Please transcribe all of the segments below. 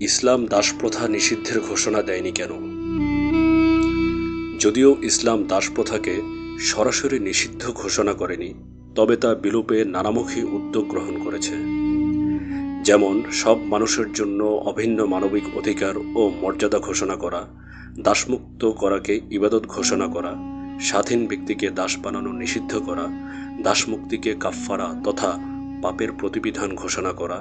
ইসলাম দাসপ্রথা নিষিদ্ধের ঘোষণা দেয়নি কেন? যদিও ইসলাম দাসপ্রথাকে সরাসরি নিষিদ্ধ ঘোষণা করেনি, তবে তা বিলোপে নানামুখী উদ্যোগ গ্রহণ করেছে। যেমন সব মানুষের জন্য অভিন্ন মানবিক অধিকার ও মর্যাদা ঘোষণা করা, দাসমুক্ত করাকে ইবাদত ঘোষণা করা, স্বাধীন ব্যক্তিকে দাস বানানো নিষিদ্ধ করা, দাসমুক্তিকে কাফফারা তথা পাপের প্রতিবিধান ঘোষণা করা,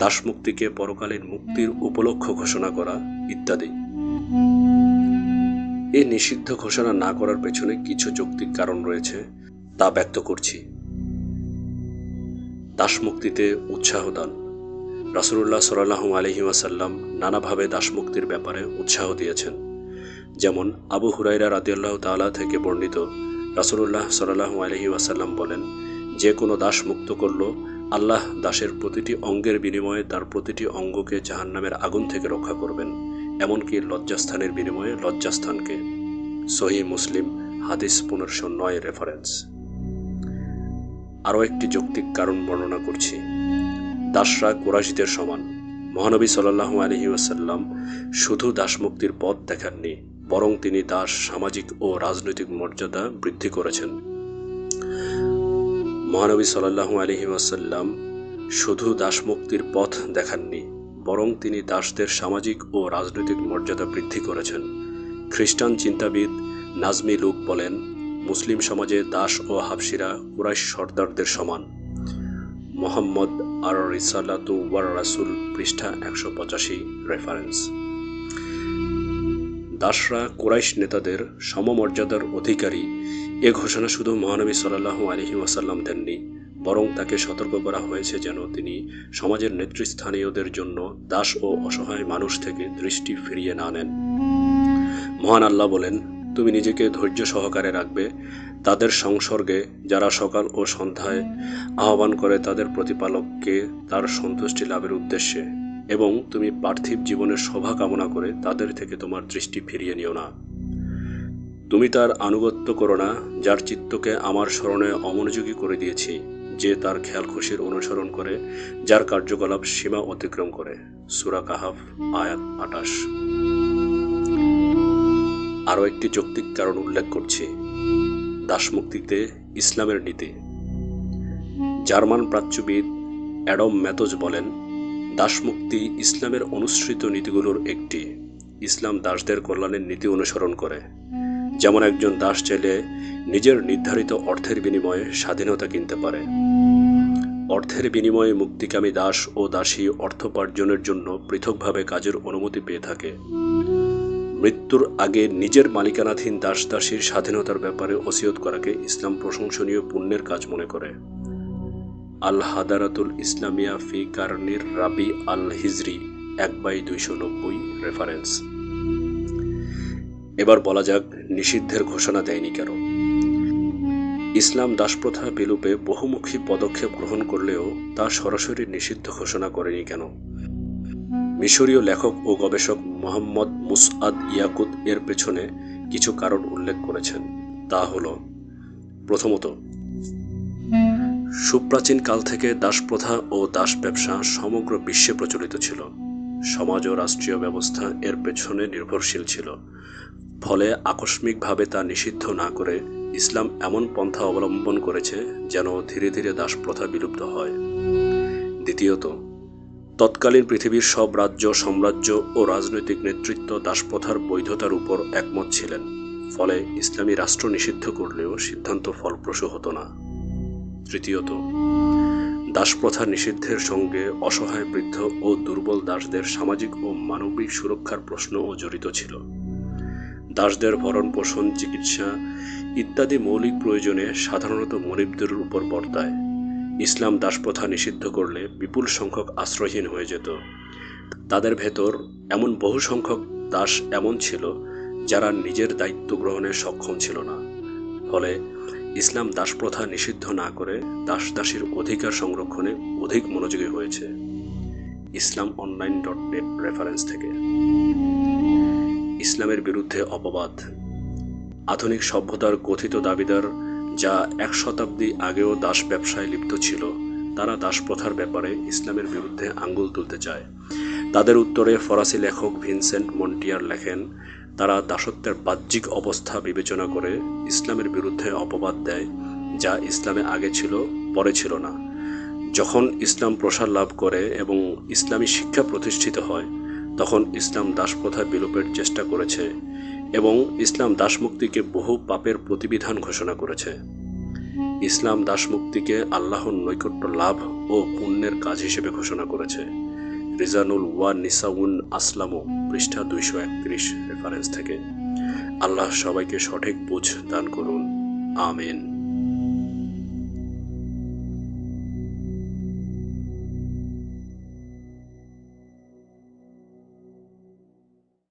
দাসমুক্তিকে পরকালীন মুক্তির উপলক্ষ ঘোষণা করা ইত্যাদি। এই নিষিদ্ধ ঘোষণা না করার পেছনে কিছু যৌক্তিক কারণ রয়েছে, তা ব্যক্ত করছি। দাসমুক্তিতে উৎসাহ দান। রাসূলুল্লাহ সাল্লাল্লাহু আলাইহি ওয়াসাল্লাম নানাভাবে দাসমুক্তির ব্যাপারে উৎসাহ দিয়েছেন। যেমন আবু হুরায়রা রাদিয়াল্লাহু তাআলা থেকে বর্ণিত, রাসূলুল্লাহ সাল্লাল্লাহু আলাইহি ওয়াসাল্লাম বলেন, যে কোনো দাস মুক্ত করল, আল্লাহ দাসের প্রতিটি অঙ্গের বিনিময়ে তার প্রতিটি অঙ্গকে জাহান্নামের আগুন থেকে রক্ষা করবেন, এমনকি লজ্জাস্থানের বিনিময়ে লজ্জাস্থানকে। সহিহ মুসলিম, হাদিস 1509 রেফারেন্স। আরও একটি যৌক্তিক কারণ বর্ণনা করছি। দাসরা কুরাইশদের সমান। মহানবী সাল্লাল্লাহু আলাইহি ওয়াসাল্লাম শুধু দাসমুক্তির পথ দেখাননি, বরং তিনি দাস সামাজিক ও রাজনৈতিক মর্যাদা বৃদ্ধি করেছেন। মহানবী সাল্লাল্লাহু আলাইহি ওয়াসাল্লাম শুধু দাসমুক্তির পথ দেখাননি, বরং তিনি দাসদের সামাজিক ও রাজনৈতিক মর্যাদা বৃদ্ধি করেছেন। খ্রিস্টান চিন্তাবিদ নাজমি লুক বলেন, মুসলিম সমাজে দাস ও হাবশিরা কুরাইশ সর্দারদের সমান। মোহাম্মদ আর রিসালাতু ওয়ার রাসূল, পৃষ্ঠা 185 রেফারেন্স। দাসরা কুরাইশ নেতাদের সমমর্যাদার অধিকারী, এ ঘোষণা শুধু মহানবী সাল্লাল্লাহু আলাইহি ওয়াসাল্লাম দেননি, বরং তাকে সতর্ক করা হয়েছে যেন তিনি সমাজের নেতৃস্থানীয়দের জন্য দাস ও অসহায় মানুষ থেকে দৃষ্টি ফিরিয়ে না নেন। মহান আল্লাহ বলেন, তুমি নিজেকে ধৈর্য সহকারে রাখবে তাদের সংসর্গে যারা সকাল ও সন্ধ্যায় আহ্বান করে তাদের প্রতিপালককে তার সন্তুষ্টি লাভের উদ্দেশ্যে, এবং তুমি পার্থিব জীবনের শোভা কামনা করে তাদের থেকে তোমার দৃষ্টি ফিরিয়ে নিও না। তুমি তার আনুগত্য করো না যার চিত্তকে আমার স্মরণে অমনোযোগী করে দিয়েছি, যে তার খেয়াল খুশির অনুসরণ করে, যার কার্যকলাপ সীমা অতিক্রম করে। সূরা কাহাফ, আয়াত 28। আরও একটি যৌক্তিক কারণ উল্লেখ করছি। দাসমুক্তিতে ইসলামের নীতি। জার্মান প্রাচ্যবিদ অ্যাডম ম্যাথোজ বলেন, দাসমুক্তি ইসলামের অনুসৃত নীতিগুলোর একটি। ইসলাম দাসদের কল্যাণের নীতি অনুসরণ করে। যেমন একজন দাস চাইলে নিজের নির্ধারিত অর্থের বিনিময়ে স্বাধীনতা কিনতে পারে। অর্থের বিনিময়ে মুক্তিকামী দাস ও দাসী অর্থোপার্জনের জন্য পৃথকভাবে কাজের অনুমতি পেয়ে থাকে। মৃত্যুর আগে নিজের মালিকানাধীন দাস দাসীর স্বাধীনতার ব্যাপারে ওসিয়ত করাকে ইসলাম প্রশংসনীয় পুণ্যের কাজ মনে করে। আল হাদারাতুল ইসলামিয়া ফি কারনির রাবি আল হিজরি 1/290 রেফারেন্স। এবার বলা যাক নিষিদ্ধের ঘোষণা দেয়নি কেন। ইসলাম দাসপ্রথা বিলোপে বহুমুখী পদক্ষেপ গ্রহণ করলেও তা সরাসরি নিষিদ্ধ ঘোষণা করেনি কেন? মিশরীয় লেখক ও গবেষক মোহাম্মদ মুসআদ ইয়াকুত এর পেছনে কিছু কারণ উল্লেখ করেছেন। তা হল, প্রথমত, সুপ্রাচীন কাল থেকে দাসপ্রথা ও দাস ব্যবসা সমগ্র বিশ্বে প্রচলিত ছিল। সমাজ ও রাষ্ট্রীয় ব্যবস্থা এর পেছনে নির্ভরশীল ছিল। ফলে আকস্মিকভাবে তা নিষিদ্ধ না করে ইসলাম এমন পন্থা অবলম্বন করেছে যেন ধীরে ধীরে দাসপ্রথা বিলুপ্ত হয়। দ্বিতীয়ত, তৎকালীন পৃথিবীর সব রাজ্য, সাম্রাজ্য ও রাজনৈতিক নেতৃত্ব দাসপ্রথার বৈধতার উপর একমত ছিলেন। ফলে ইসলামী রাষ্ট্র নিষিদ্ধ করলেও সিদ্ধান্ত ফলপ্রসূ হতো না। তৃতীয়ত, দাসপ্রথা নিষিদ্ধের সঙ্গে অসহায় বৃদ্ধ ও দুর্বল দাসদের সামাজিক ও মানবিক সুরক্ষার প্রশ্নও জড়িত ছিল। দাসদের ভরণ পোষণ, চিকিৎসা ইত্যাদি মৌলিক প্রয়োজনে সাধারণত মনিবদের উপর বর্তায়। ইসলাম দাসপ্রথা নিষিদ্ধ করলে বিপুল সংখ্যক আশ্রয়হীন হয়ে যেত। তাদের ভেতর এমন বহু সংখ্যক দাস এমন ছিল যারা নিজের দায়িত্ব গ্রহণে সক্ষম ছিল না। ফলে ইসলাম দাসপ্রথা নিষিদ্ধ না করে দাস দাসীর অধিকার সংরক্ষণে অধিক মনোযোগী হয়েছে। islamonline.net রেফারেন্স থেকে। ইসলামের বিরুদ্ধে অপবাদ। আধুনিক সভ্যতার কথিত দাবিদার যা 1 শতাব্দী আগেও দাস ব্যবসায় লিপ্ত ছিল, তারা দাসপ্রথার ব্যাপারে ইসলামের বিরুদ্ধে আঙ্গুল তুলতে চায়। তাদের উত্তরে ফরাসি লেখক ভিনসেন্ট মন্টিয়ার লেখেন, তারা দাসত্বের বাহ্যিক অবস্থা বিবেচনা করে ইসলামের বিরুদ্ধে অপবাদ দেয়, যা ইসলামে আগে ছিল, পরে ছিল না। যখন ইসলাম প্রসার লাভ করে এবং ইসলামী শিক্ষা প্রতিষ্ঠিত হয়, তখন ইসলাম দাসপ্রথা বিলোপের চেষ্টা করেছে এবং ইসলাম দাসমুক্তিকে বহু পাপের প্রতিবিধান ঘোষণা করেছে। ইসলাম দাসমুক্তিকে আল্লাহর নৈকট্য লাভ ও পুণ্যের কাজ হিসেবে ঘোষণা করেছে। রিজানুল ওয়া নিসাউন আসলামু, পৃষ্ঠা 231 রেফারেন্স থেকে। আল্লাহ সবাইকে সঠিক বুঝ দান করুন। আমিন।